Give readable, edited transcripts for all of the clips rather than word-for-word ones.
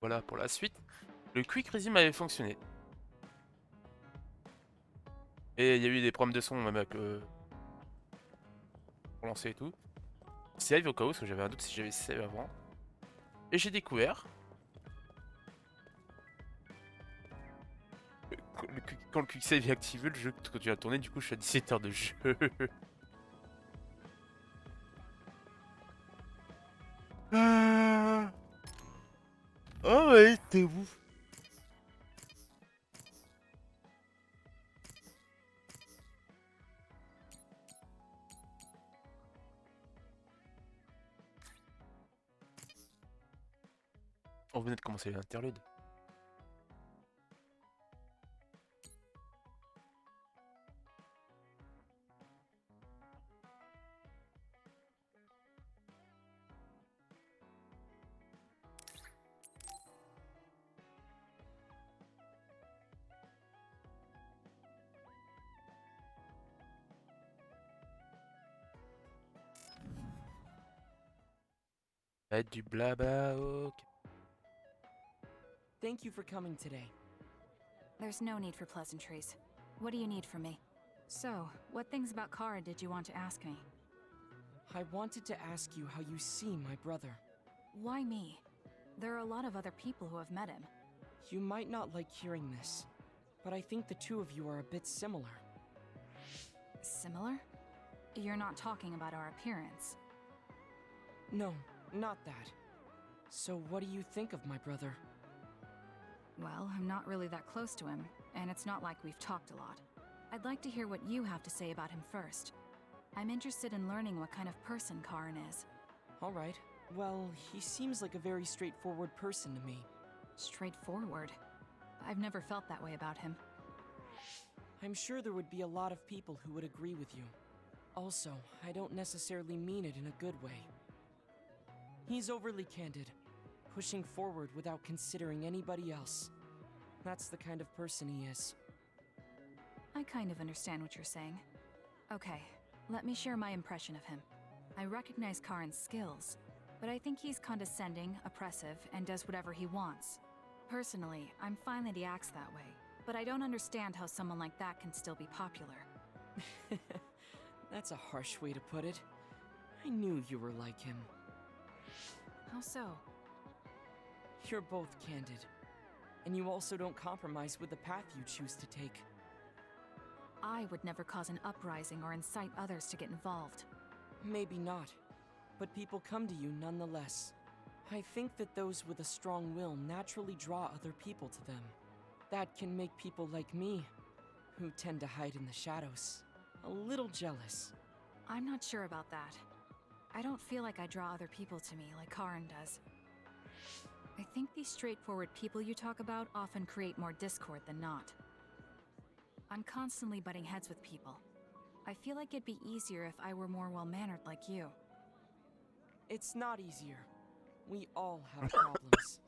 Voilà pour la suite. Le quick resume avait fonctionné. Et il y a eu des problèmes de son même avec pour lancer et tout. Save au cas où, parce que j'avais un doute si j'avais save avant. Et j'ai découvert quand le quick save est activé, le jeu continue à tourner, du coup je suis à 17 heures de jeu. Oh ouais, t'es ouf. On venait de commencer l'interlude. Ça va être du blabla, ok. Thank you for coming today. There's no need for pleasantries. What do you need from me? So, what things about Kara did you want to ask me? I wanted to ask you how you see my brother. Why me? There are a lot of other people who have met him. You might not like hearing this, but I think the two of you are a bit similar. Similar? You're not talking about our appearance. No, not that. So what do you think of my brother? Well, I'm not really that close to him, and it's not like we've talked a lot. I'd like to hear what you have to say about him first. I'm interested in learning what kind of person Karin is. All right. Well, he seems like a very straightforward person to me. Straightforward. I've never felt that way about him. I'm sure there would be a lot of people who would agree with you. Also, I don't necessarily mean it in a good way. He's overly candid, pushing forward without considering anybody else. That's the kind of person he is. I kind of understand what you're saying. Okay, let me share my impression of him. I recognize Karin's skills, but I think he's condescending, oppressive, and does whatever he wants. Personally, I'm fine that he acts that way, but I don't understand how someone like that can still be popular. That's a harsh way to put it. I knew you were like him. How so? You're both candid. And you also don't compromise with the path you choose to take. I would never cause an uprising or incite others to get involved. Maybe not, but people come to you nonetheless. I think that those with a strong will naturally draw other people to them. That can make people like me, who tend to hide in the shadows, a little jealous. I'm not sure about that. I don't feel like I draw other people to me like Karin does. I think these straightforward people you talk about often create more discord than not. I'm constantly butting heads with people. I feel like it'd be easier if I were more well-mannered like you. It's not easier. We all have problems.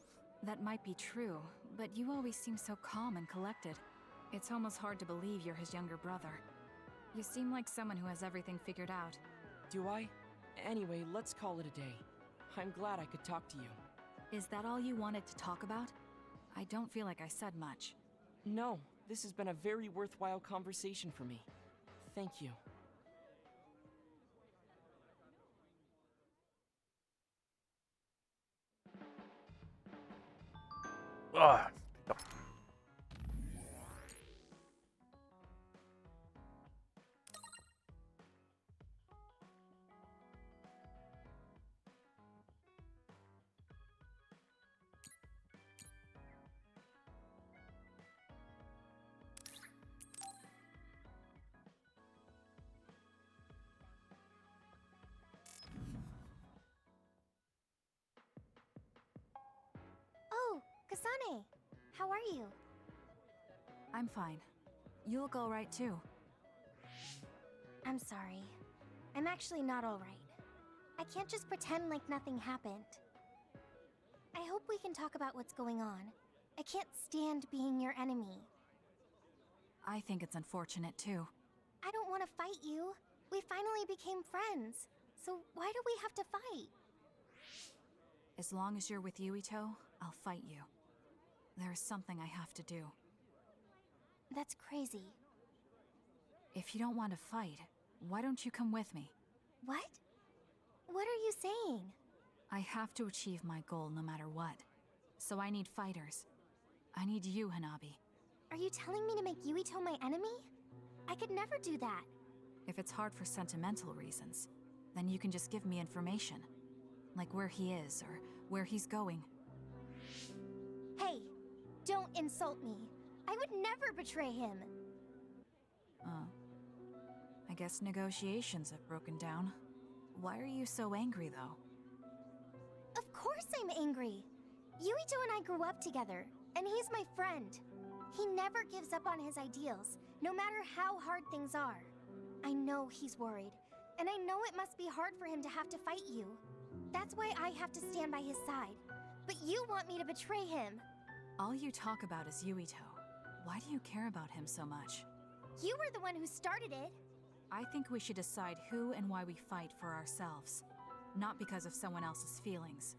That might be true, but you always seem so calm and collected. It's almost hard to believe you're his younger brother. You seem like someone who has everything figured out. Do I? Anyway, let's call it a day. I'm glad I could talk to you. Is that all you wanted to talk about? I don't feel like I said much. No, this has been a very worthwhile conversation for me. Thank you. Ah, putain. Oh, Kasane! How are you? I'm fine. You look alright too. I'm sorry. I'm actually not alright. I can't just pretend like nothing happened. I hope we can talk about what's going on. I can't stand being your enemy. I think it's unfortunate too. I don't want to fight you. We finally became friends. So why do we have to fight? As long as you're with Yuito, I'll fight you. There's something I have to do. That's crazy. If you don't want to fight, why don't you come with me? What? What are you saying? I have to achieve my goal no matter what. So I need fighters. I need you, Hanabi. Are you telling me to make Yuito my enemy? I could never do that. If it's hard for sentimental reasons, then you can just give me information. Like where he is, or where he's going. Hey, don't insult me. I would never betray him. I guess negotiations have broken down. Why are you so angry, though? Of course I'm angry. Yuito and I grew up together, and he's my friend. He never gives up on his ideals, no matter how hard things are. I know he's worried, and I know it must be hard for him to have to fight you. That's why I have to stand by his side. But you want me to betray him. All you talk about is Yuito. Why do you care about him so much? You were the one who started it. I think we should decide who and why we fight for ourselves, not because of someone else's feelings.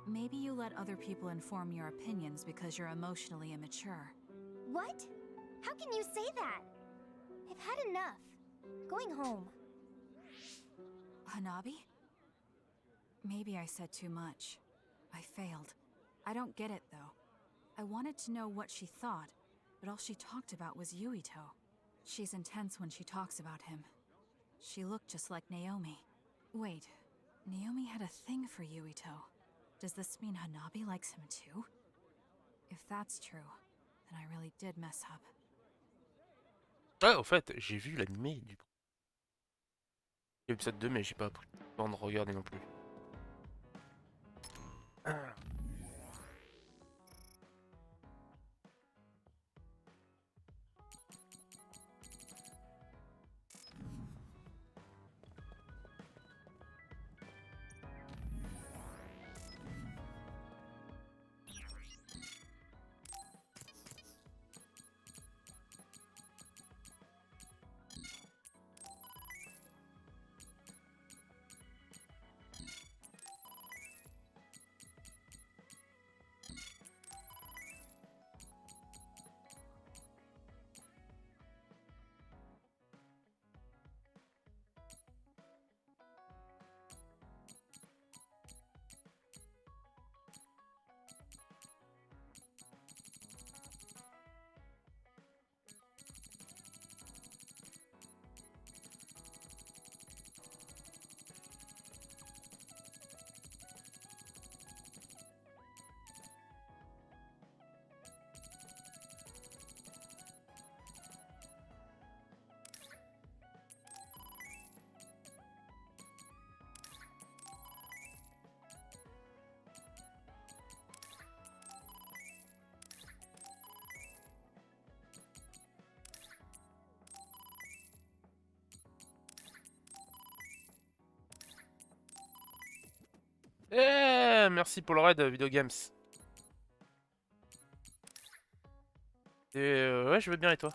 Maybe you let other people inform your opinions because you're emotionally immature. What? How can you say that? I've had enough. Going home. Hanabi? Maybe I said too much. I failed. I don't get it, though. I wanted to know what she thought, but all she talked about was Yuito. She's intense when she talks about him. She looked just like Naomi. Wait, Naomi had a thing for Yuito. Does this mean Hanabi likes him too? If that's true, then I really did mess up. Ouais, au fait, j'ai vu l'animé du épisode 2, mais j'ai pas pris le temps de regarder non plus. Eh, merci pour le raid, Video Games. Et ouais, je veux bien, et toi?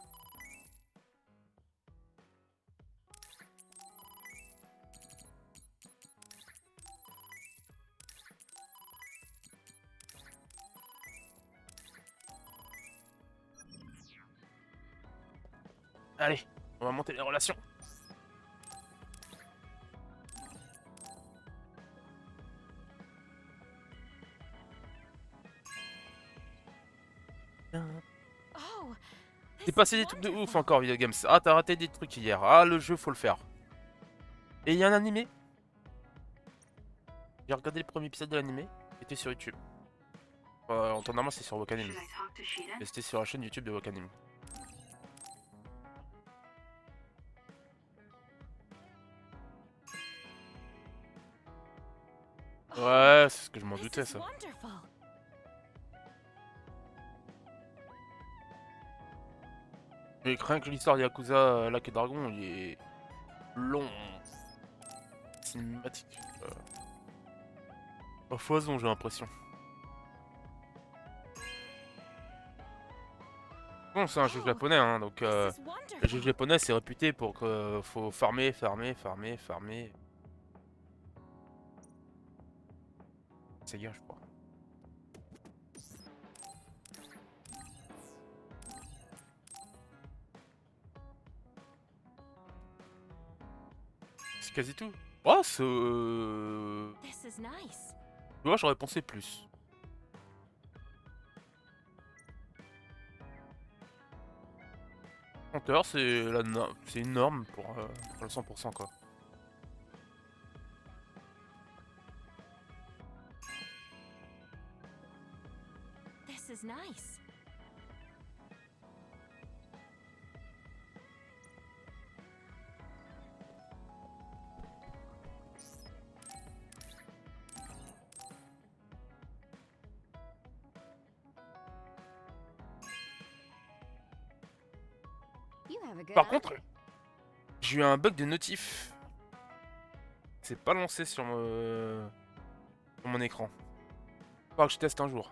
Allez, on va monter les relations. Oh, T'es passé des trucs de ouf encore, Video Games. Ah, t'as raté des trucs hier. Ah, le jeu, faut le faire. Et il y a un animé. J'ai regardé le premier épisode de l'animé. C'était sur YouTube. Normalement, c'est sur Wakanim. Et c'était sur la chaîne YouTube de Wakanim. Ouais, c'est ce que je m'en doutais, ça. Mais rien que l'histoire de Yakuza Lac et Dragon, il est long. Cinématique. À foison, j'ai l'impression. Bon, c'est un jeu japonais, hein, donc le jeu japonais, c'est réputé pour que faut farmer. Sega, je crois. C'est quasi tout. Oh, c'est... This is nice. Tu vois, j'aurais pensé plus. Compteur, c'est c'est une norme pour le 100% quoi. This is nice. You have a good Par eye. contre, j'ai eu un bug de notif. C'est pas lancé sur mon écran. Faudra que je teste un jour.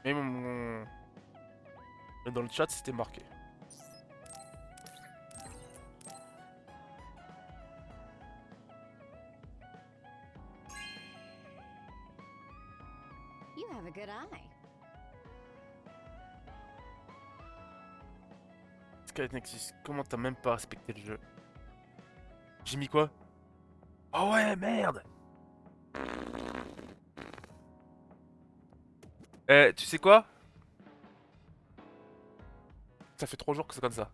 Mais mais dans le chat, c'était marqué. You have a good eye. Scarlet Nexus, comment t'as même pas respecté le jeu? J'ai mis quoi? Oh ouais, merde! Eh, tu sais quoi? Ça fait 3 jours que c'est comme ça.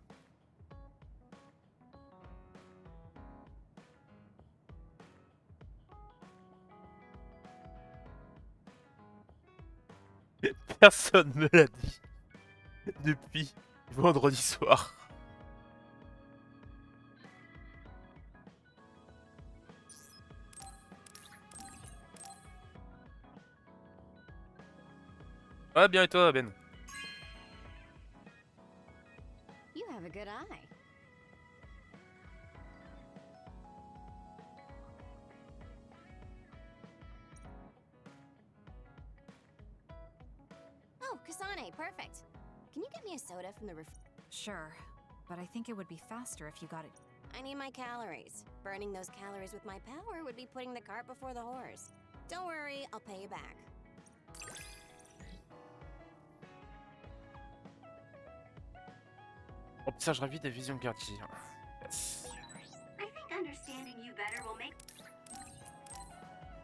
Personne me l'a dit. Depuis vendredi soir. Ouais, bien et toi, Ben? You have a good eye. Oh, Kasane, perfect. Can you get me a soda from the Sure, but I think it would be faster if you got it. I need my calories. Burning those calories with my power would be putting the cart before the horse. Don't worry, I'll pay you back. Remplissage rapide des visions quartier. Yes. I think understanding you better will make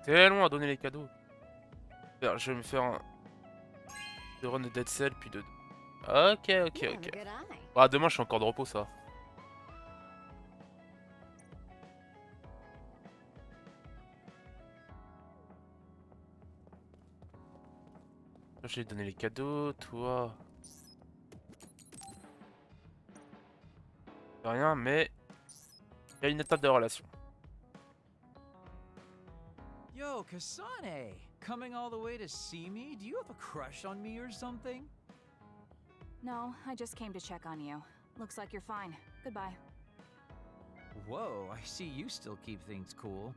C'est long à donner les cadeaux. Je vais me faire un... de run de Dead Cell puis de... Ok, you ok, have a ok. good eye. Ah, demain je suis encore de repos ça. J'ai donné les cadeaux, toi... Rien, mais... Il y a une étape de relation. Yo, Kasane! Coming all the way to see me? Do you have a crush on me or something? No, I just came to check on you. Looks like you're fine. Goodbye. Whoa, I see you still keep things cool.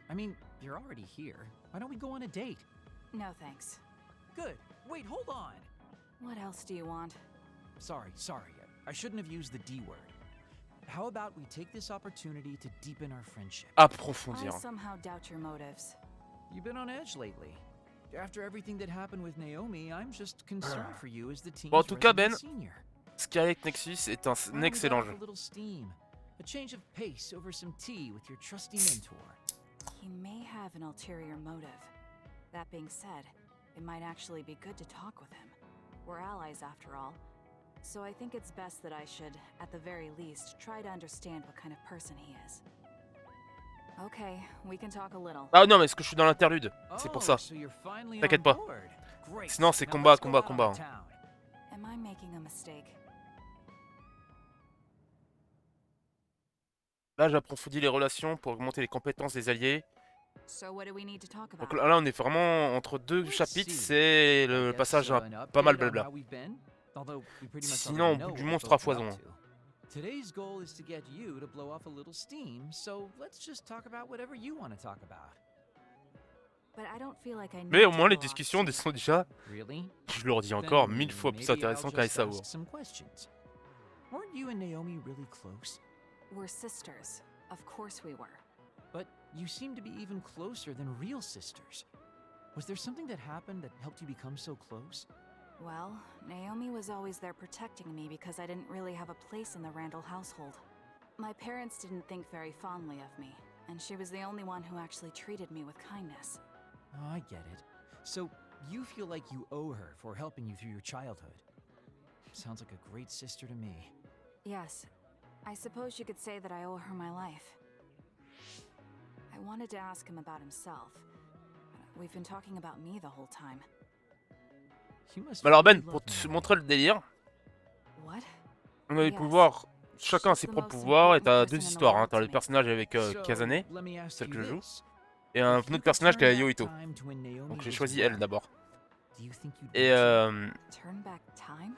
I mean, you're already here. Why don't we go on a date? No thanks. Good. Wait, hold on! What else do you want? Sorry. I shouldn't have used the D word. How about we take this opportunity to deepen our friendship? I Approfondir. somehow doubt your motives. You've been on edge lately. After everything that happened with Naomi, I'm just concerned for you as the team's Bon, en tout cas, Ben, resident senior. Scarlet Nexus est un Why don't we excellent go jeu. for a little steam? A change of pace over some tea with your trusty mentor. He may have an ulterior motive. That being said, it might actually be good to talk with him. We're allies after all. So I think it's best that I should, at the very least, try to understand what kind of person he is. Okay, we can talk a little. Ah non, mais est-ce que je suis dans l'interlude? C'est pour ça. Oh, so you're finally T'inquiète on pas. board. Great. Sinon, c'est Now combat, let's go combat, out on combat. town. Am I making a mistake? Là, j'approfondis les relations pour augmenter les compétences des alliés. So what do we need to talk Donc about? là, on est vraiment entre deux Let's chapitres. see. C'est I le guess, passage an pas mal update on blabla. how we've been, although we pretty much Sinon, already au know bout du what monstre we've à both been foison. up to. Today's goal is to get you to blow off a little steam, so let's just talk about whatever you want to talk about. But I don't feel like I need Mais au to moins, les blow off discussions steam. sont déjà, Really? je le redis encore, Then 1000 fois plus maybe I'll intéressantes qu'un just SAO. ask some questions. Weren't you and Naomi really close? We're sisters. Of course we were. But you seem to be even closer than real sisters. Was there something that happened that helped you become so close? Well, Naomi was always there protecting me because I didn't really have a place in the Randall household. My parents didn't think very fondly of me, and she was the only one who actually treated me with kindness. Oh, I get it. So, you feel like you owe her for helping you through your childhood. Sounds like a great sister to me. Yes, I suppose you could say that I owe her my life. I wanted to ask him about himself. We've been talking about me the whole time. You must Alors Ben, really pour love te Naomi. montrer le délire, What? on a des Yes. pouvoirs, chacun a She's ses the propres most pouvoirs, et important t'as person deux in the histoires, hein. world T'as to le me. personnage avec So, Kazane, let me ask celle you que je joue, this. et un If you autre could personnage qui est turn back Yoito. time to when Naomi Donc j'ai was choisi one, elle d'abord. do you think you'd Et want to? Turn back time?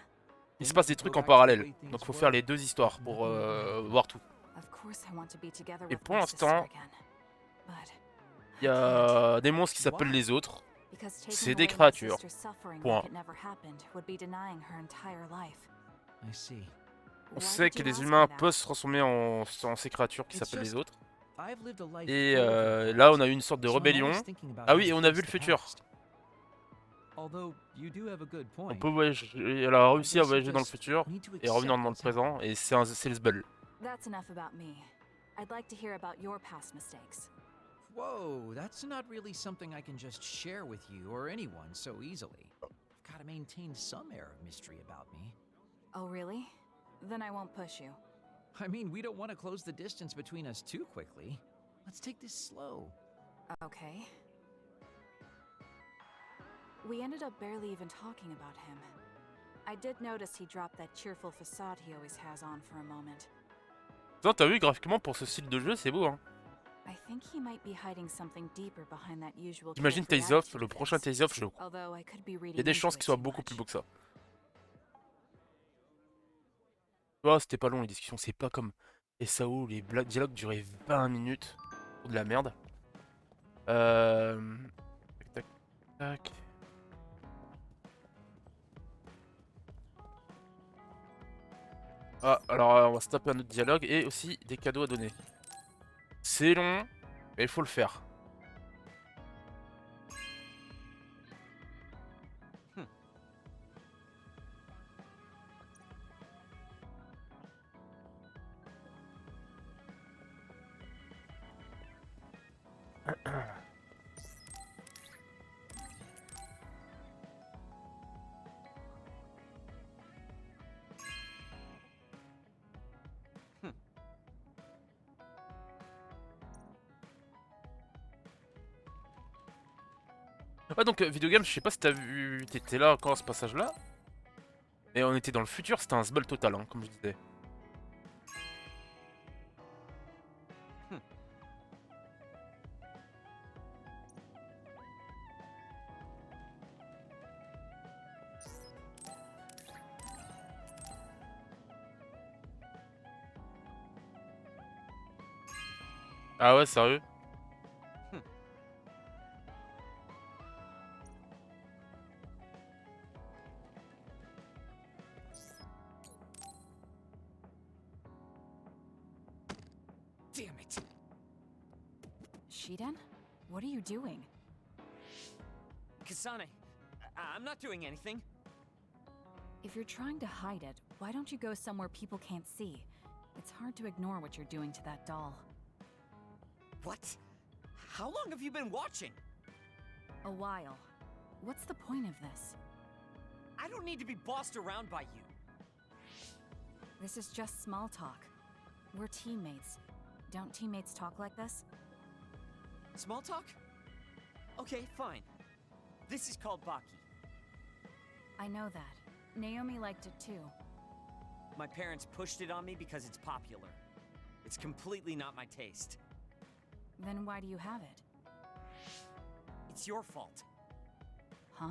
il se Then passe des go trucs en back to the parallèle, way things donc faut faire were. les deux histoires pour Nothing would matter. voir tout. Of course I want to be together Et with pour my sister l'instant, again. But il y I can't, a des monstres qui s'appellent Why? les autres. because C'est taking des away my créatures. sister's suffering Point. like it never happened would be denying her entire life. I see. On Why sait did que you les ask humains me that? peuvent se transformer en ces créatures qui It's s'appellent les just- autres. I've lived a life Et full of regret, là, on a eu une sorte de so I'm rébellion. always thinking about Ah how oui, to et on a face vu le the futur. past. Although you do have a good On point. peut voyager, elle a réussi à guess you voyager dans le just futur need to et revenir accept dans le what's présent, happened. et c'est le Sbul. That's enough about me. I'd like to hear about your past mistakes. Whoa, that's not really something I can just share with you or anyone so easily. I've got to maintain some air of mystery about me. Oh, really? Then I won't push you. I mean, we don't want to close the distance between us too quickly. Let's take this slow. Okay. We ended up barely even talking about him. I did notice he dropped that cheerful facade he always has on for a moment. Putain, t'as vu, graphiquement, pour ce style de jeu, c'est beau, hein. I think he might be hiding something deeper behind that usual Imagine carefree Tales of, attitude le of prochain his. Tales of, Although I could be il y a reading des into chances it qu'il soit too beaucoup much. plus beau que ça. Tu vois, c'était pas long les discussions, c'est pas comme SAO, les dialogues duraient 20 minutes. Pour de la merde. Tac, tac, tac. Ah, alors on va se taper un autre dialogue et aussi des cadeaux à donner. C'est long, mais il faut le faire. Ouais, donc vidéo game, je sais pas si t'as vu, t'étais là encore à ce passage là. Et on était dans le futur, c'était un sbul total, hein, comme je disais. Ah ouais, sérieux? Damn it! Shiden? What are you doing? Kasane, I'm not doing anything. If you're trying to hide it, why don't you go somewhere people can't see? It's hard to ignore what you're doing to that doll. What? How long have you been watching? A while. What's the point of this? I don't need to be bossed around by you. This is just small talk. We're teammates. Don't teammates talk like this? Small talk? Okay, fine. This is called Baki. I know that. Naomi liked it too. My parents pushed it on me because it's popular. It's completely not my taste. Then why do you have it? It's your fault. Huh?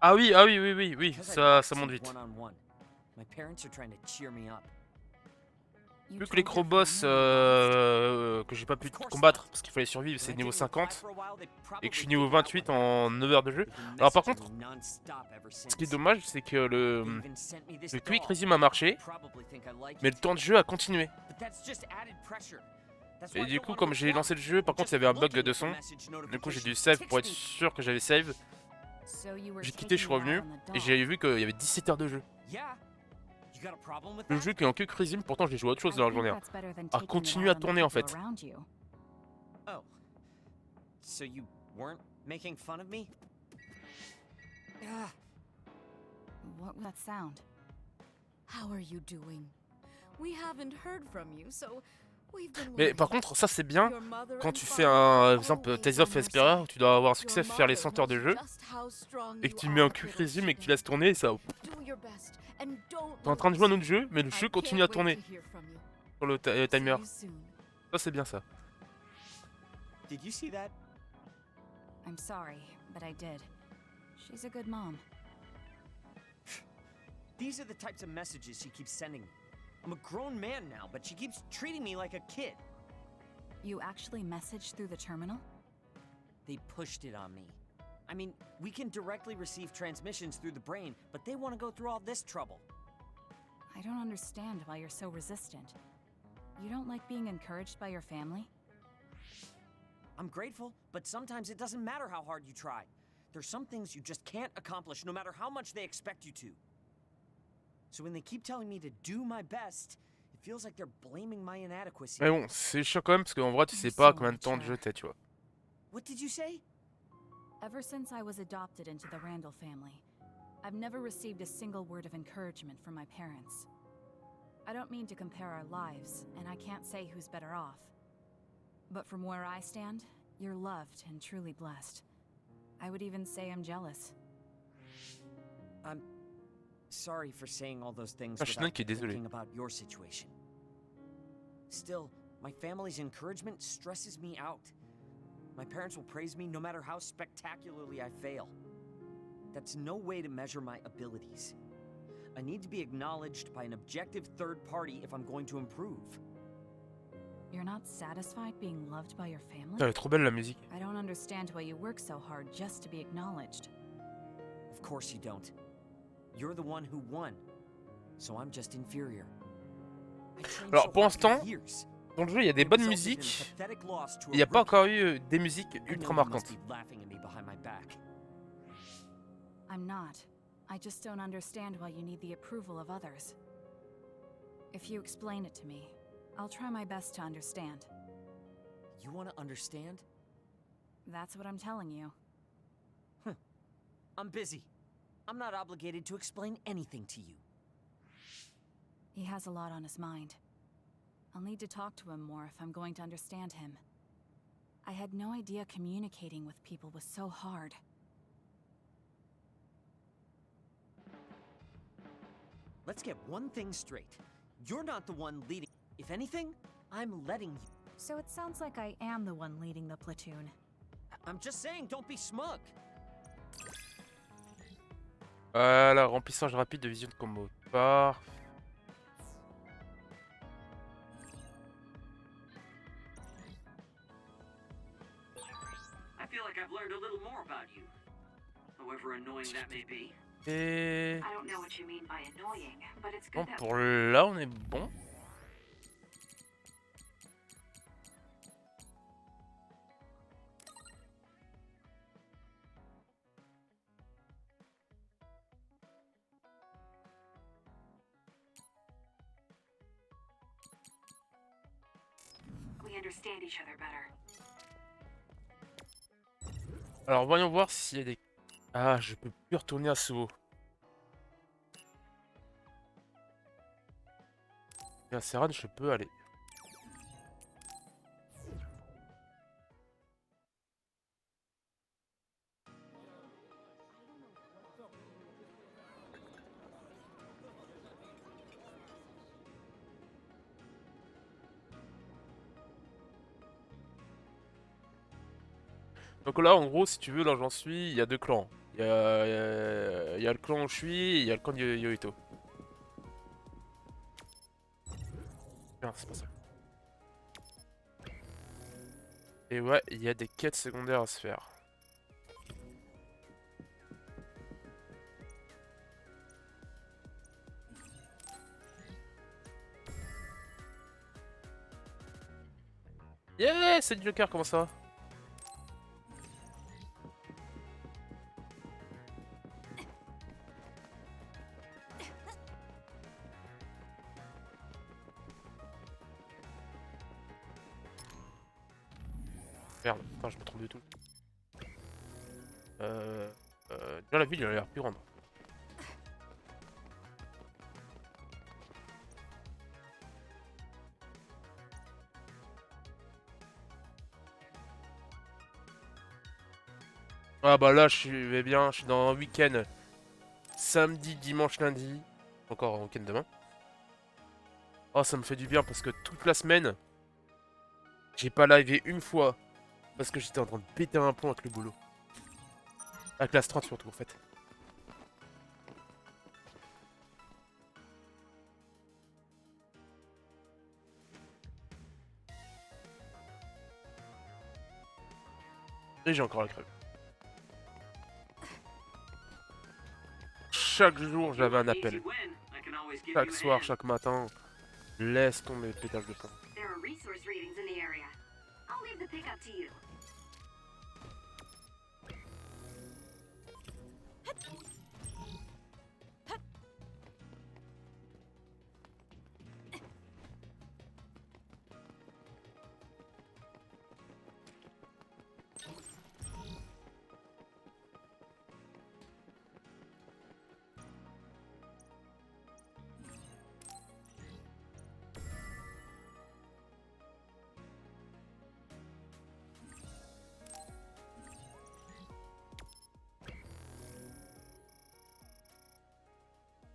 Ah oui, ah oui, oui, oui, oui, Because I ça boxed monte you vite. one-on-one. My parents are trying to cheer me up. You Vu que les told your Crobos family que j'ai pas pu Of course combattre not. parce qu'il fallait survivre, When c'est I niveau didn't reply 50 for a while, they et que je suis probably niveau figured out 28 what en 9 heures de jeu. they've been Alors par messaging contre, me non-stop ever ce qui est since. dommage, c'est que They le even sent me this quick doll. resume a marché, Probably think I like mais le it. temps de jeu a continué. But that's just added pressure. Et du coup, comme j'ai lancé le jeu, par contre, il y avait un bug de son. Du coup, j'ai dû save pour être sûr que j'avais save. J'ai quitté, je suis revenu. Et j'ai vu qu'il y avait 17 heures de jeu. Le jeu qui est en que Crazy, pourtant j'ai joué à autre chose dans la journée. A continué à tourner en fait. Oh. So you weren't making fun of me? Ah. What was that sound? How are you doing? We haven't heard from you, so we've been Mais par contre, ça c'est bien quand tu fais un exemple Tales of Vesperia où tu dois avoir un succès, faire les 100 heures de jeu et que tu mets un quick resume et que tu laisses tourner et ça. T'es en train de jouer à un autre jeu, mais le jeu continue à tourner sur le timer. Ça c'est bien ça. Did you see that? I'm sorry, but I did. She's a good mom. These are the types of messages she keeps sending me. I'm a grown man now, but she keeps treating me like a kid. You actually messaged through the terminal? They pushed it on me. I mean, we can directly receive transmissions through the brain, but they want to go through all this trouble. I don't understand why you're so resistant. You don't like being encouraged by your family? I'm grateful, but sometimes it doesn't matter how hard you try. There's some things you just can't accomplish no matter how much they expect you to. So when they keep telling me to do my best, it feels like they're blaming my inadequacy. Mais bon, c'est chiant quand même parce qu'en vrai tu sais pas combien de temps de jeu t'as, tu vois. What did you say? Ever since I was adopted into the Randall family, I've never received a single word of encouragement from my parents. I don't mean to compare our lives, and I can't say who's better off. But from where I stand, you're loved and truly blessed. I would even say I'm jealous. I'm sorry for saying all those things Ah, je suis without qui est désolé. thinking about your situation. Still, my family's encouragement stresses me out. My parents will praise me no matter how spectacularly I fail. That's no way to measure my abilities. I need to be acknowledged by an objective third party if I'm going to improve. You're not satisfied being loved by your family? Elle est trop belle la musique. I don't understand why you work so hard just to be acknowledged. Of course you don't. You're the one who won. So I'm just inferior. I trained Alors so pour hard for l'instant, years. dans le jeu il y a des bonnes musiques. Il n'y a pas encore eu des musiques ultra marquantes. I'm not. I just don't understand why you need the approval of others. If you explain it to me, I'll try my best to understand. You want to understand? That's what I'm telling you. I'm busy. I'm not obligated to explain anything to you. He has a lot on his mind. I'll need to talk to him more if I'm going to understand him. I had no idea communicating with people was so hard. Let's get one thing straight. You're not the one leading. If anything, I'm letting you. So it sounds like I am the one leading the platoon. I'm just saying, don't be smug. Voilà, remplissage rapide de vision de combo. Parfait. I feel like I've learned a little more about you. However annoying that may be. Et I don't know what you mean by annoying, but it's bon, good that pour là on est bon. we understand each other better. Alors voyons voir s'il y a des... Ah, je peux plus retourner à Suo. Et à Serran, je peux aller. Donc là, en gros, si tu veux, là j'en suis, il y a deux clans. Il y a le clan où je suis et il y a le clan de Yoito. Non, c'est pas ça. Et ouais, il y a des quêtes secondaires à se faire. Yeah, c'est le Joker, comment ça va? Merde, putain, je me trompe de tout. Déjà la ville, elle a l'air plus grande. Ah bah là, vais bien, je suis dans un week-end. Samedi, dimanche, lundi. Encore un week-end demain. Oh, ça me fait du bien parce que toute la semaine, j'ai pas livé une fois. Parce que j'étais en train de péter un plomb avec le boulot. Avec la strat surtout, en fait. Et j'ai encore la crève. Chaque jour, j'avais un appel. Chaque soir, chaque matin. Laisse tomber le pétage de plomb. There are resource readings in the area. I'll leave the pickup to you.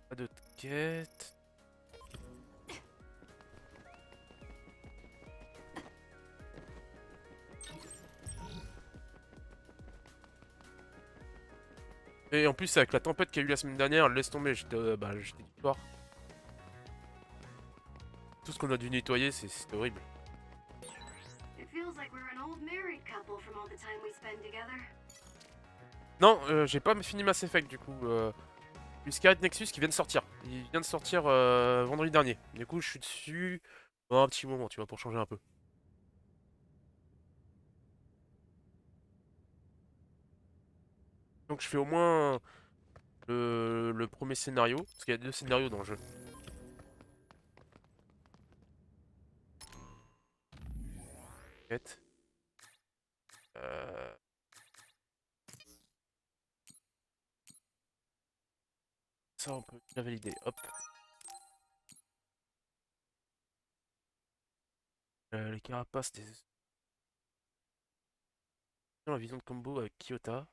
Pas de quête. Et en plus, avec la tempête qu'il y a eu la semaine dernière, laisse tomber, j'étais du soir. Tout ce qu'on a dû nettoyer, c'est horrible. It feels like we're an old married couple from all the time we spend together. Non, j'ai pas fini Mass Effect du coup. Du Scarlet Nexus qui vient de sortir. Il vient de sortir vendredi dernier. Du coup, je suis dessus pendant un petit moment, tu vois, pour changer un peu. Donc je fais au moins le premier scénario, parce qu'il y a 2 scénarios dans le jeu. Quête. Euh, Ça, on peut bien valider. Hop. Les carapaces des... La vision de combo avec Kyota.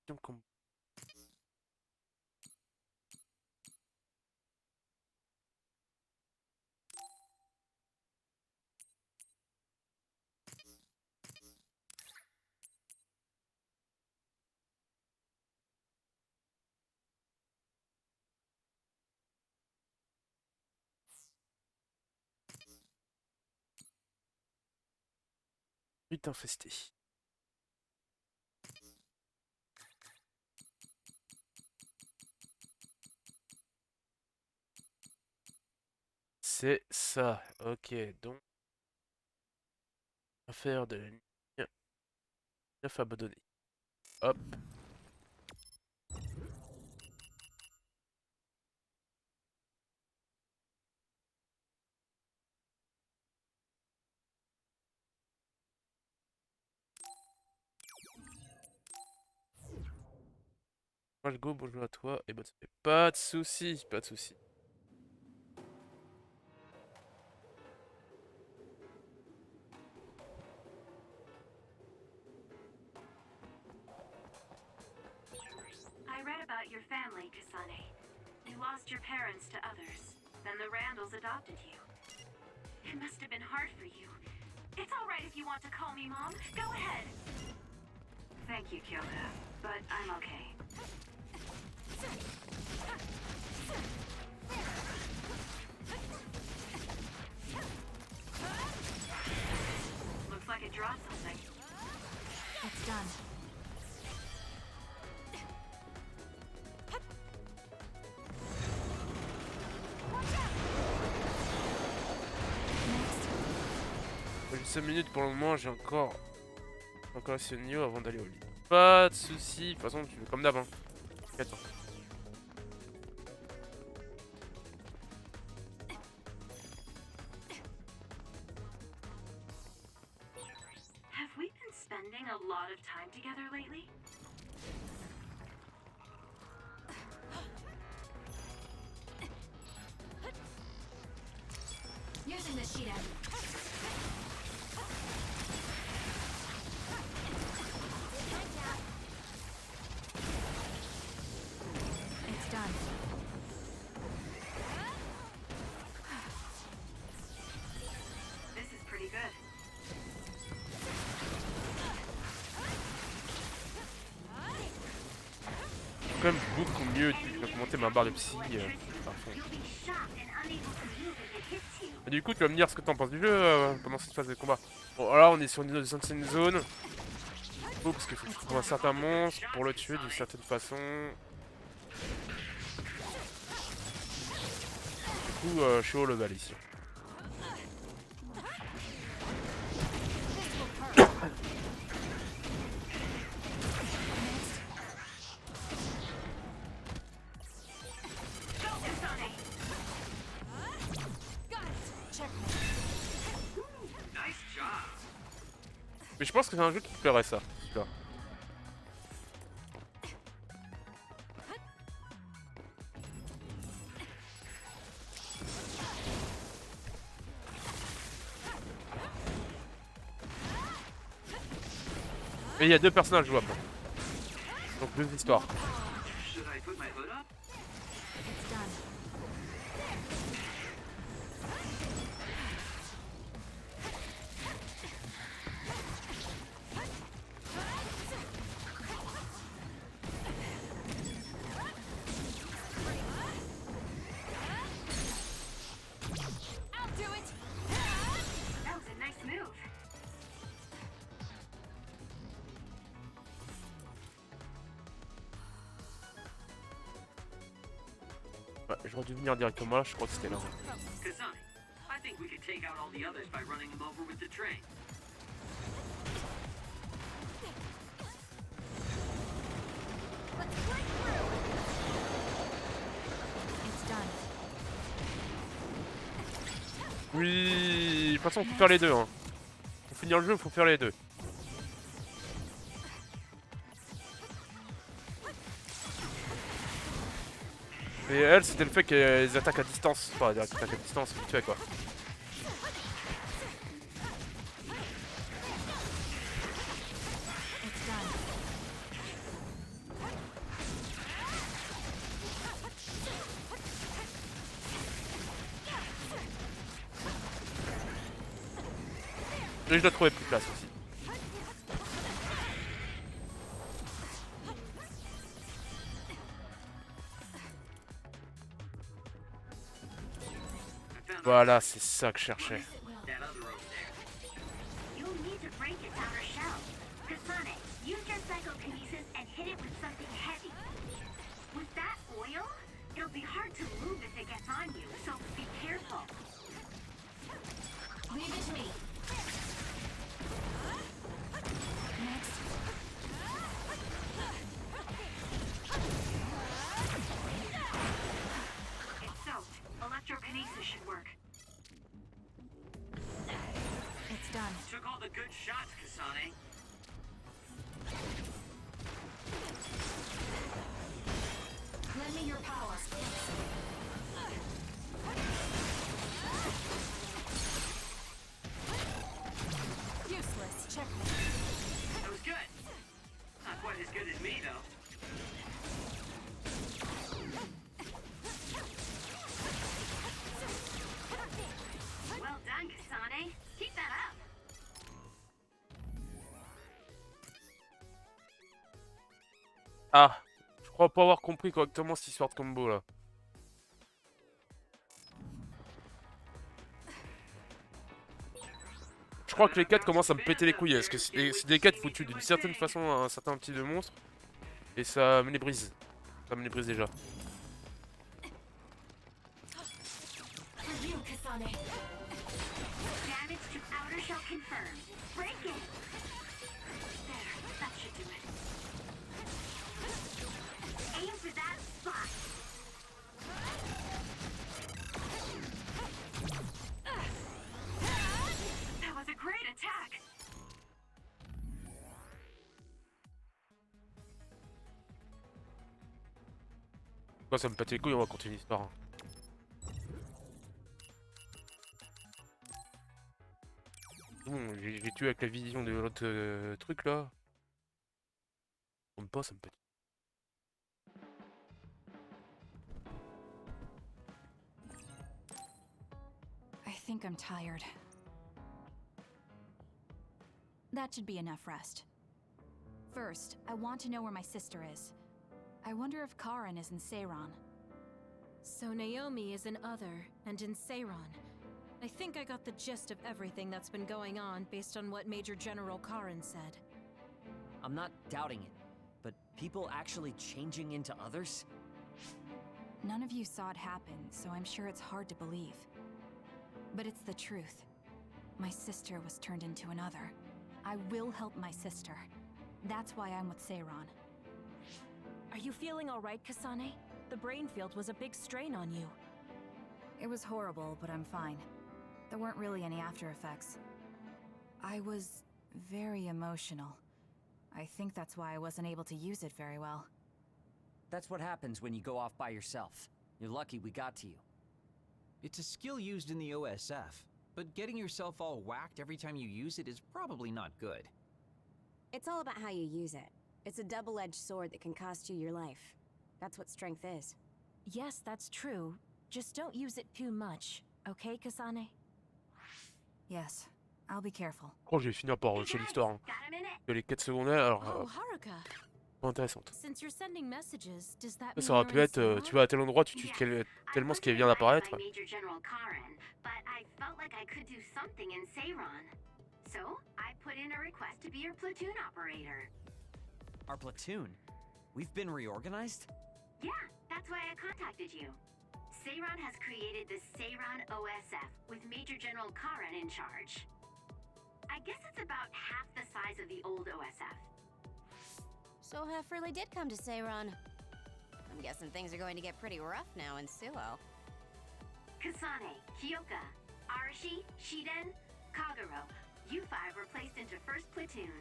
Vision combo. Vite infesté. C'est ça. Ok, donc... Affaire de la nuit. 9 abandonnés. Hop. Moi je go, bonjour à toi et bonne soirée. Pas de soucis, pas de soucis. I read about your family, Kasane. You lost your parents to others. Then the Randalls adopted you. It must have been hard for you. It's all right if you want to call me Mom. Go ahead. Thank you, Kyota, but I'm okay. It's done. J'ai 5 minutes pour le moment, j'ai encore assez de niveau avant d'aller au lit. Pas de soucis, de toute façon tu fais comme d'hab hein. Attends. Have we been spending a lot of time together lately? Using the sheet end. It's done. This is pretty good. C'est quand même beaucoup mieux depuis que j'ai monté ma barre de psy. Parfait. You'll be shocked and unable to move if it hits you. Et du coup, tu vas me dire ce que t'en penses du jeu pendant cette phase de combat. Bon, là, on est sur une ancienne zone. Oh, parce qu'il faut que tu trouves un certain monstre pour le tuer d'une certaine façon. Du coup, je suis au level ici. Mais je pense que c'est un jeu qui te plairait ça. Tu vois. Et il y a 2 personnages jouables. Donc 2 histoires. Should I put my hood up? It's done. I'll do it. That was a nice move. Ouais, j'aurais dû venir directement là, je crois que c'était là. Kasane, I think we could take out all the others by running them over with the train. It's done. Oui, de toute façon, faut faire les deux. Hein. Pour finir le jeu, faut faire les deux. Et elle, c'était le fait qu'elles attaquent à distance. Enfin, elles attaquent à distance, vite fait quoi. It's done. Et je dois trouver plus de place aussi. Voilà, c'est ça que je cherchais. That other over there. You'll need to break its outer shell. Kasane, use your psychokinesis and hit it with something heavy. With that oil, it'll be hard to move if it gets on you, so be careful. Leave it to me. Next. It's soaked. Electrokinesis should work. It's done. Took all the good shots, Kasane. Lend me your power. Useless. Check. That was good. Not quite as good as me, though. Well done, Kasane. Keep that up. Ah, je crois pas avoir compris correctement cette histoire de combo là. Je crois que les quêtes commencent à me péter les couilles. Parce que c'est des quêtes foutues d'une certaine façon à un certain type de monstre. Et ça me les brise. Ça me les brise déjà. Moi ça me pète les couilles, on va continuer l'histoire. Hein. Bon, j'ai tué avec la vision de l'autre truc là. Ça me pète. I think I'm tired. That should be enough rest. First, I want to know where my sister is. I wonder if Karin is in Seiran. So Naomi is in Other and in Seiran. I think I got the gist of everything that's been going on based on what Major General Karin said. I'm not doubting it, but people actually changing into others? None of you saw it happen, so I'm sure it's hard to believe. But it's the truth. My sister was turned into another. I will help my sister. That's why I'm with Seiran. Are you feeling all right, Kasane? The brain field was a big strain on you. It was horrible, but I'm fine. There weren't really any after effects. I was very emotional. I think that's why I wasn't able to use it very well. That's what happens when you go off by yourself. You're lucky we got to you. It's a skill used in the OSF, but getting yourself all whacked every time you use it is probably not good. It's all about how you use it. It's a double-edged sword that can cost you your life. That's what strength is. Yes, that's true. Just don't use it too much. Okay, Kasane? Yes, I'll be careful. Oh, je vais finir par rusher l'histoire. Hein. Les quêtes secondaires, alors, Oh, Haruka. pas intéressantes. Since you're sending messages, does that Ça aurait pu être, tu vas à tel endroit, tu tues tellement ce qui vient d'apparaître. Major General Karin, but I felt like I could do something in Seiran. So, I put in a request to be your platoon operator. Our platoon? We've been reorganized? Yeah, that's why I contacted you. Seiran has created the Seiran OSF with Major General Karin in charge. I guess it's about half the size of the old OSF. So Hef really did come to Seiran. I'm guessing things are going to get pretty rough now in Suo. Kasane, Kyoka, Arashi, Shiden, Kagero, you five were placed into 1st Platoon.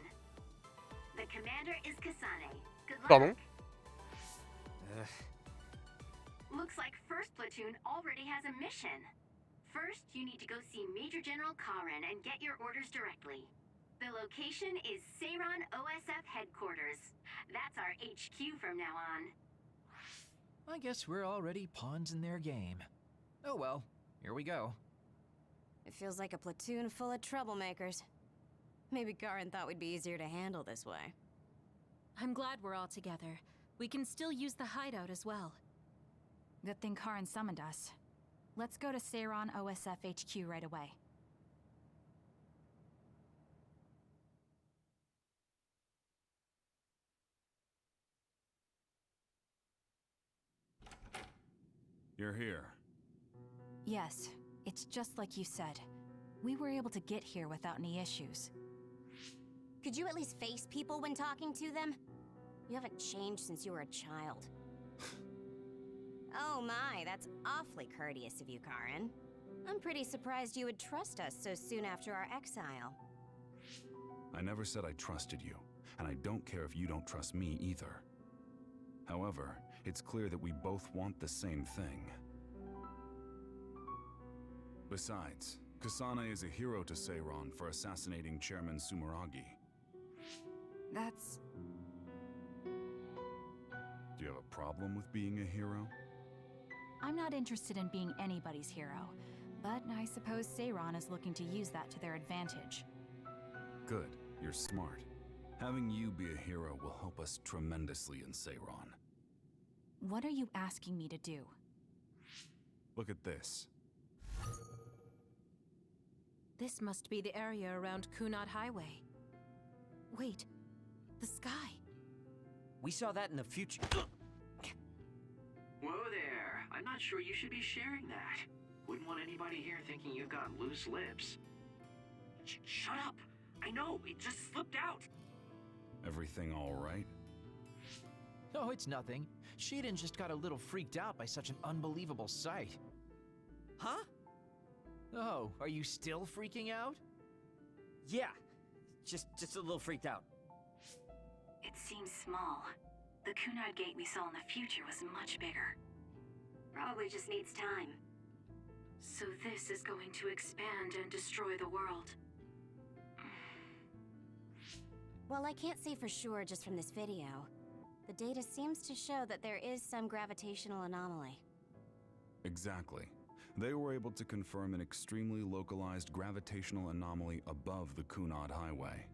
The commander is Kasane. Good luck. Pardon? Looks like 1st Platoon already has a mission. First, you need to go see Major General Karin and get your orders directly. The location is Seiran OSF headquarters. That's our HQ from now on. I guess we're already pawns in their game. Oh well, here we go. It feels like a platoon full of troublemakers. Maybe Karin thought we'd be easier to handle this way. I'm glad we're all together. We can still use the hideout as well. Good thing Karin summoned us. Let's go to Seiran OSF HQ right away. You're here. Yes, it's just like you said. We were able to get here without any issues. Could you at least face people when talking to them? You haven't changed since you were a child. Oh my, that's awfully courteous of you, Karin. I'm pretty surprised you would trust us so soon after our exile. I never said I trusted you, and I don't care if you don't trust me either. However, it's clear that we both want the same thing. Besides, Kasane is a hero to Seiran for assassinating Chairman Sumeragi. That's... Do you have a problem with being a hero? I'm not interested in being anybody's hero, but I suppose Seiran is looking to use that to their advantage. Good, you're smart. Having you be a hero will help us tremendously in Seiran. What are you asking me to do? Look at this. This must be the area around Kunad Highway. Wait, the sky. We saw that in the future. Whoa there. I'm not sure you should be sharing that. Wouldn't want anybody here thinking you've got loose lips. Shut up! I know, it just slipped out! Everything all right? Oh, it's nothing. Sheedan just got a little freaked out by such an unbelievable sight. Huh? Oh, are you still freaking out? Yeah. Just a little freaked out. It seems small. The Kunad gate we saw in the future was much bigger. Probably just needs time. So this is going to expand and destroy the world. Well, I can't say for sure just from this video. The data seems to show that there is some gravitational anomaly. Exactly. They were able to confirm an extremely localized gravitational anomaly above the Kunad Highway.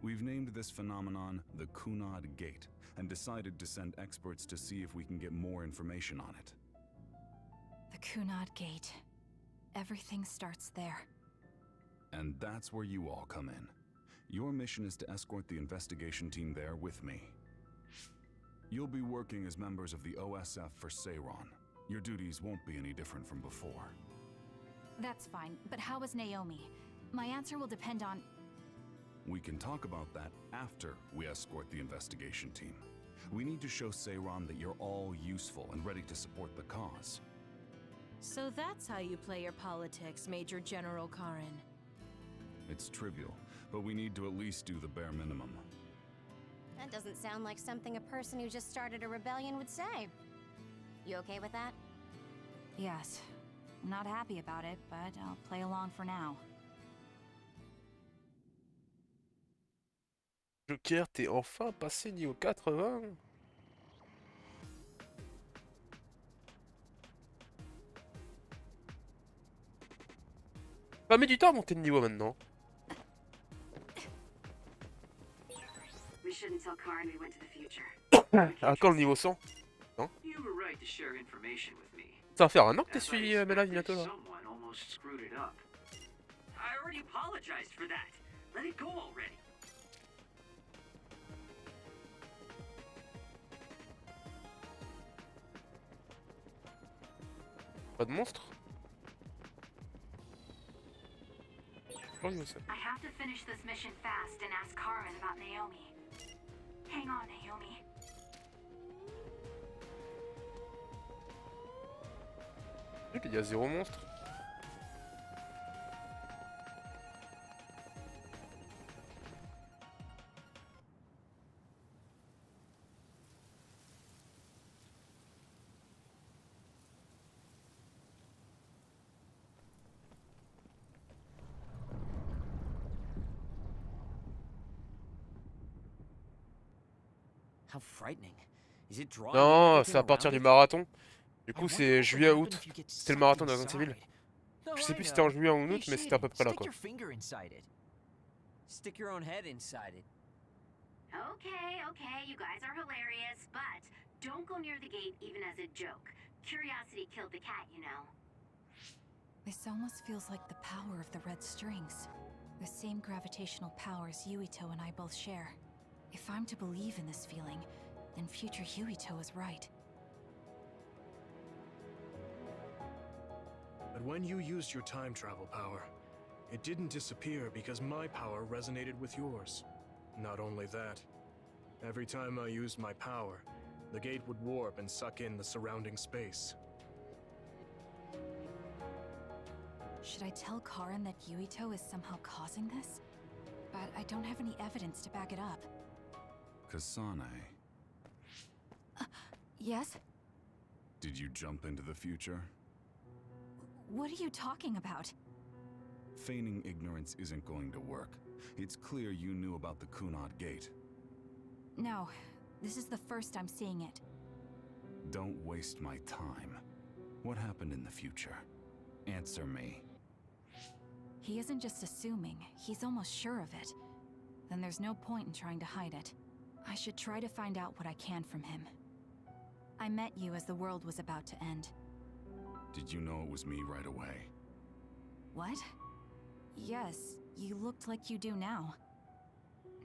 We've named this phenomenon the Kunad Gate, and decided to send experts to see if we can get more information on it. The Kunad Gate. Everything starts there. And that's where you all come in. Your mission is to escort the investigation team there with me. You'll be working as members of the OSF for Seiron. Your duties won't be any different from before. That's fine, but how is Naomi? My answer will depend on... We can talk about that after we escort the investigation team. We need to show Seiron that you're all useful and ready to support the cause. So that's how you play your politics, Major General Karin. It's trivial, but we need to at least do the bare minimum. That doesn't sound like something a person who just started a rebellion would say. You okay with that? Yes. I'm not happy about it, but I'll play along for now. Joker, t'es enfin passé niveau 80. Ça met du temps à monter de niveau maintenant. We shouldn't tell Karin we went to the future. À quand le niveau 100? Non? You were right to share information with me. Ça va faire un an que t'es As I suivi Mela bientôt là. Someone almost screwed it up. I already apologized for that. Let it go already. Pas de monstre? I have to finish this mission fast and ask Karin about Naomi. Hang on, Naomi. Il y a 0 monstre. How frightening. Is it drawing Non, everything c'est à partir around du it? marathon. Du I coup, wonder c'est what would juillet à happen août. if you get C'était le sucked marathon de la zone inside. civile. No, Je sais I plus si c'était en know. juillet ou en Hey, août, mais c'était à peu Sheedan, près là stick quoi. your finger inside it. Stick your own head inside it. Okay, you guys are hilarious, but don't go near the gate even as a joke. Curiosity killed the cat, you know. This almost feels like the power of the red strings. The same gravitational powers Yuito and I both share. If I'm to believe in this feeling, then future Yuito is right. But when you used your time travel power, it didn't disappear because my power resonated with yours. Not only that, every time I used my power, the gate would warp and suck in the surrounding space. Should I tell Karin that Yuito is somehow causing this? But I don't have any evidence to back it up. Kasane, Yes? did you jump into the future? What are you talking about? Feigning ignorance isn't going to work. It's clear you knew about the Kunad Gate. No, this is the first I'm seeing it. Don't waste my time. What happened in the future? Answer me. He isn't just assuming, he's almost sure of it. Then there's no point in trying to hide it. I should try to find out what I can from him. I met you as the world was about to end. Did you know it was me right away? What? Yes, you looked like you do now.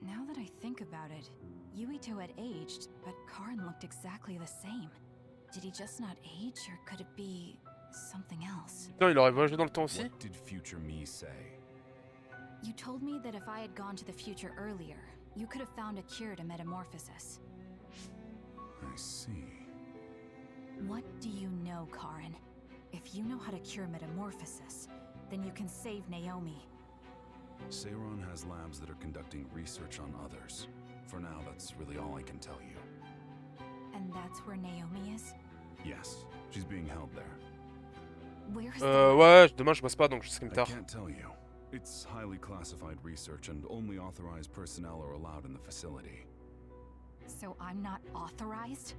Now that I think about it, Yuito had aged, but Karin looked exactly the same. Did he just not age, or could it be something else? Non, il aurait voyagé dans le temps aussi? What did future me say? You told me that if I had gone to the future earlier, you could have found a cure to metamorphosis. I see. What do you know, Karin? If you know how to cure metamorphosis, then you can save Naomi. Seiron has labs that are conducting research on others. For now, that's really all I can tell you. And that's where Naomi is? Yes, she's being held there. Where is Ouais, demain je bosse pas donc jusqu'à I tard. can't tell you. It's highly classified research and only authorized personnel are allowed in the facility. So I'm not authorized?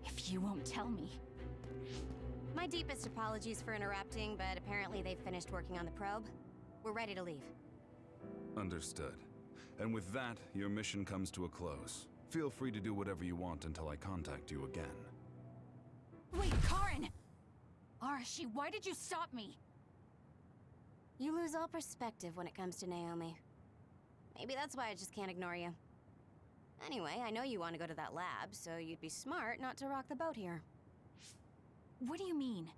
If you won't tell me. My deepest apologies for interrupting, but apparently they've finished working on the probe. We're ready to leave. Understood. And with that, your mission comes to a close. Feel free to do whatever you want until I contact you again. Wait, Karin! Arashi, why did you stop me? You lose all perspective when it comes to Naomi. Maybe that's why I just can't ignore you. Anyway, I know you want to go to that lab, so you'd be smart not to rock the boat here. What do you mean?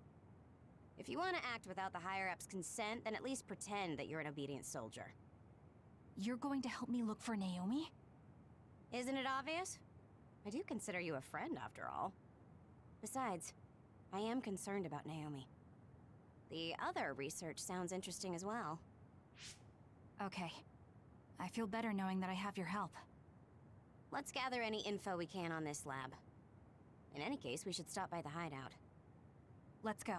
If you want to act without the higher-ups' consent, then at least pretend that you're an obedient soldier. You're going to help me look for Naomi? Isn't it obvious? I do consider you a friend, after all. Besides, I am concerned about Naomi. The other research sounds interesting as well. Okay. I feel better knowing that I have your help. Let's gather any info we can on this lab. In any case, we should stop by the hideout. Let's go.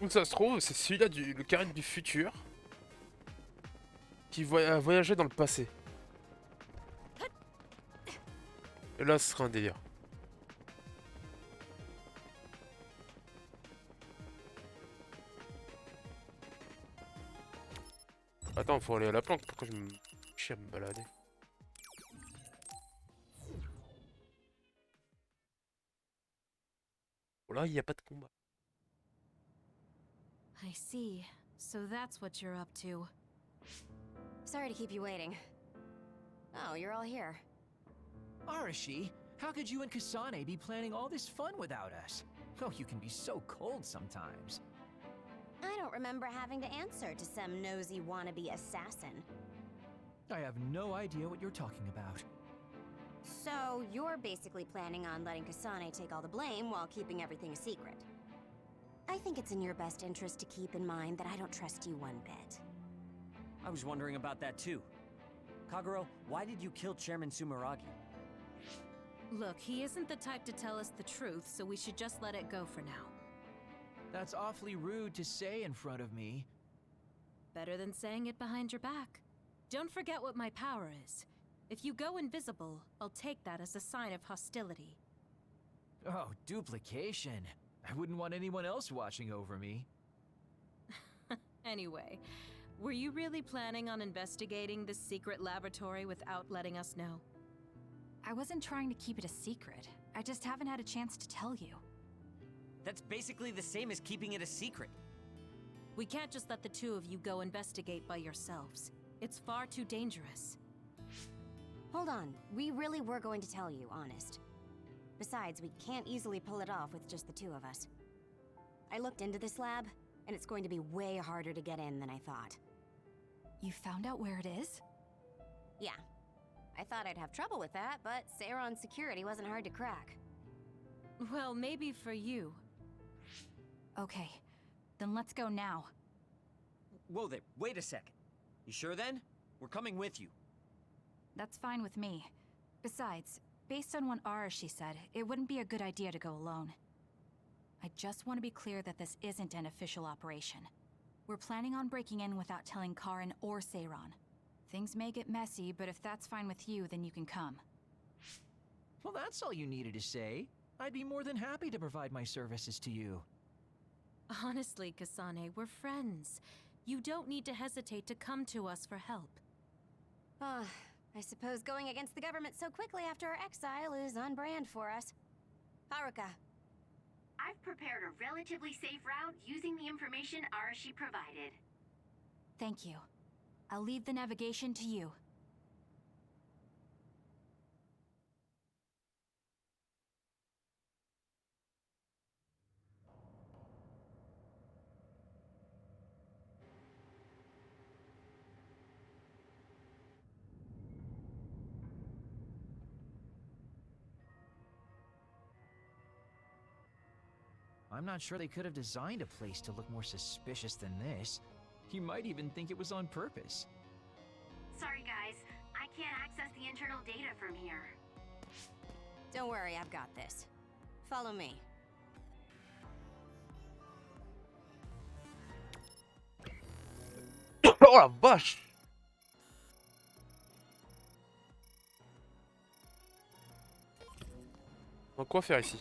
Donc ça se trouve, c'est celui-là, le Karin du futur, qui a voyagé dans le passé. Et là, ce sera un délire. Attends, faut aller à la planque, pourquoi je me chie à me balader? Oh là, il n'y a pas de combat. I see. So that's what you're up to. Sorry to keep you waiting. Oh, you're all here. Arashi, how could you and Kasane be planning all this fun without us? Oh, you can be so cold sometimes. I don't remember having to answer to some nosy wannabe assassin. I have no idea what you're talking about. So, you're basically planning on letting Kasane take all the blame while keeping everything a secret. I think it's in your best interest to keep in mind that I don't trust you one bit. I was wondering about that too. Kagero, why did you kill Chairman Sumeragi? Look, he isn't the type to tell us the truth, so we should just let it go for now. That's awfully rude to say in front of me. Better than saying it behind your back. Don't forget what my power is. If you go invisible, I'll take that as a sign of hostility. Oh, duplication. I wouldn't want anyone else watching over me. Anyway, were you really planning on investigating this secret laboratory without letting us know? I wasn't trying to keep it a secret. I just haven't had a chance to tell you. That's basically the same as keeping it a secret. We can't just let the two of you go investigate by yourselves. It's far too dangerous. Hold on, we really were going to tell you, honest. Besides, we can't easily pull it off with just the two of us. I looked into this lab, and it's going to be way harder to get in than I thought. You found out where it is? Yeah. I thought I'd have trouble with that, but Seiron's security wasn't hard to crack. Well, maybe for you. Okay, then let's go now. Whoa there, wait a second. You sure then? We're coming with you. That's fine with me. Besides, based on what Arashi said, it wouldn't be a good idea to go alone. I just want to be clear that this isn't an official operation. We're planning on breaking in without telling Karin or Seiron. Things may get messy, but if that's fine with you, then you can come. Well, that's all you needed to say. I'd be more than happy to provide my services to you. Honestly, Kasane, we're friends. You don't need to hesitate to come to us for help. Ah, I suppose going against the government so quickly after our exile is on brand for us. Haruka. I've prepared a relatively safe route using the information Arashi provided. Thank you. I'll leave the navigation to you. I'm not sure they could have designed a place to look more suspicious than this. You might even think it was on purpose. Sorry guys, I can't access the internal data from here. Don't worry, I've got this. Follow me. Oh la vache! Donc quoi faire ici?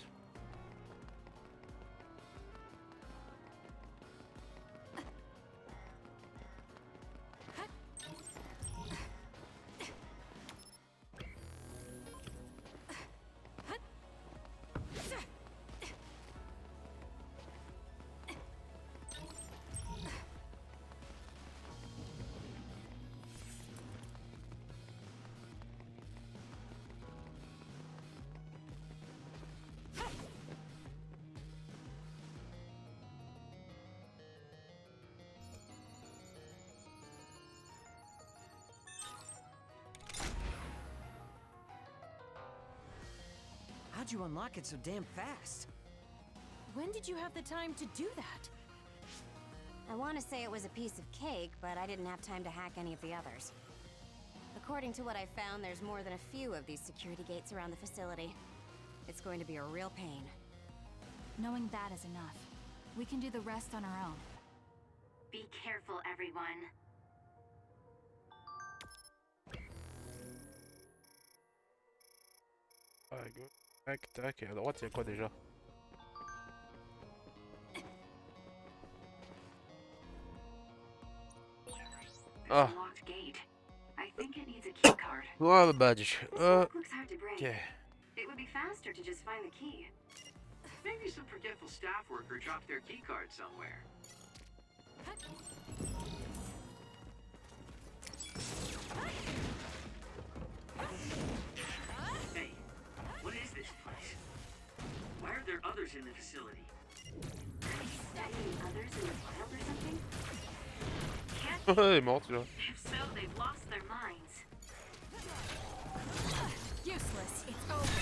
How'd you unlock it so damn fast? When did you have the time to do that? I want to say it was a piece of cake, but I didn't have time to hack any of the others. According to what I found, there's more than a few of these security gates around the facility. It's going to be a real pain. Knowing that is enough. We can do the rest on our own. Be careful, everyone. Tac, tac, et à droite, il y a quoi déjà? Ah! Locked gate. I think it needs a key card. Oh, badge. This lock looks hard to break. Ok. It would be faster to just find the key. Maybe some forgetful staff worker dropped their key card somewhere. Hey, what is this place? Why are there others in the facility? Are they studying others in the wild or something? Can't Elle est morte, là. If so, they've lost their minds. Useless. It's over.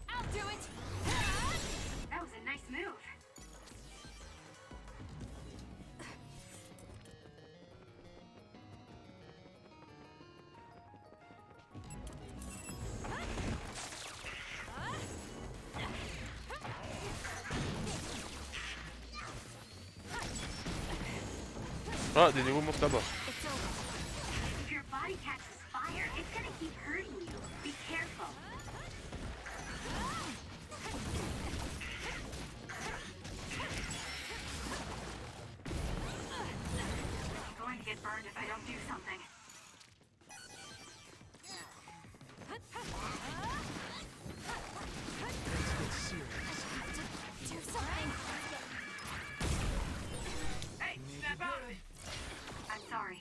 I'll do it. That was a nice move. Ah, des nouveaux montent là-bas. If your body catches fire, it's gonna keep hurting you. Be careful. I'm going to get burned if I don't do something. Do something. Hey, snap out of it! I'm sorry.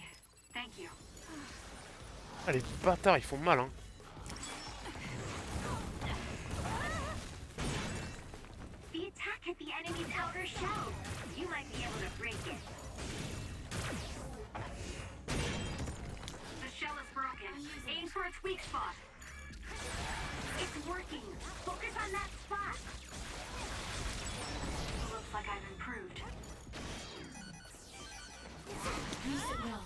Thank you. Ah, les bâtards, ils font mal, hein. The attack hit the enemy's outer shell. You might be able to break it. The shell is broken. Aim for its weak spot. It's working. Focus on that spot. Looks like I've improved. Use it well.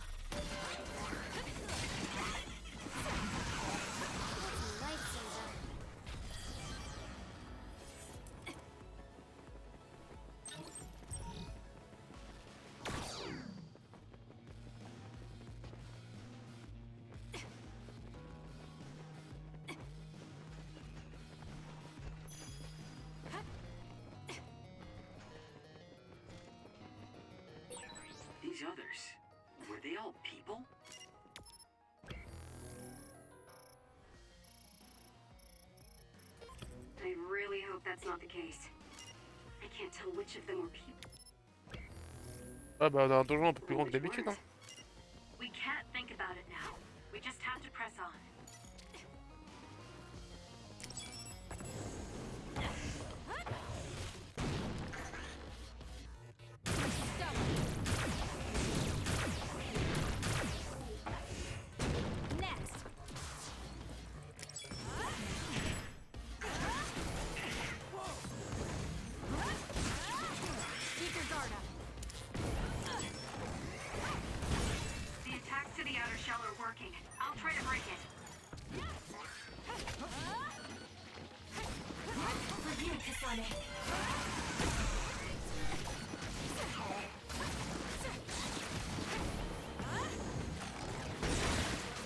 these others? Were they all people? I really hope that's not the case. I can't tell which of them were people. Ah bah on a un donjon un peu plus grand que d'habitude hein. We can't think about it now. We just have to press on.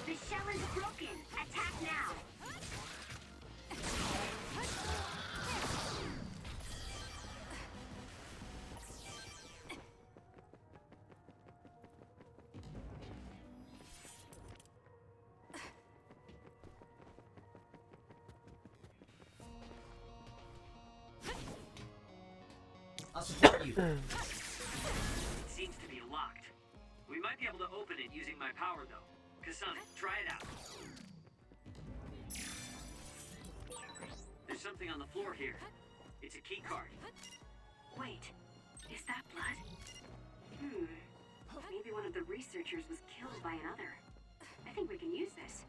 The shell is broken. Attack now. I'll support you. It seems to be locked. We might be able to open it using my power, though. Kasane, try it out. There's something on the floor here. It's a key card. Wait, is that blood? Maybe one of the researchers was killed by another. I think we can use this.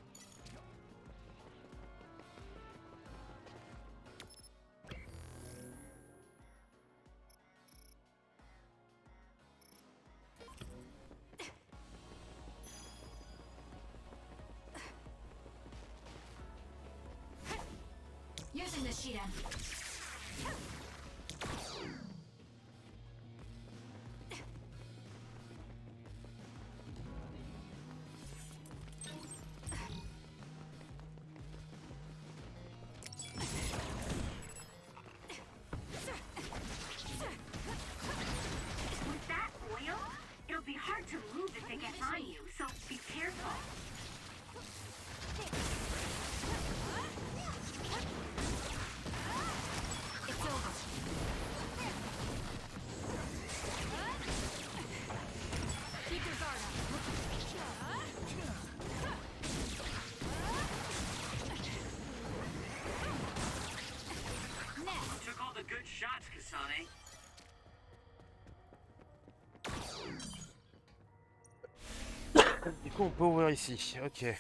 Using the sheet end. With that oil, it'll be hard to move if it gets on you, so be careful. It's over. Keep your guard up. Next. Took all the good shots, Kasane. Du coup on peut ouvrir ici, ok.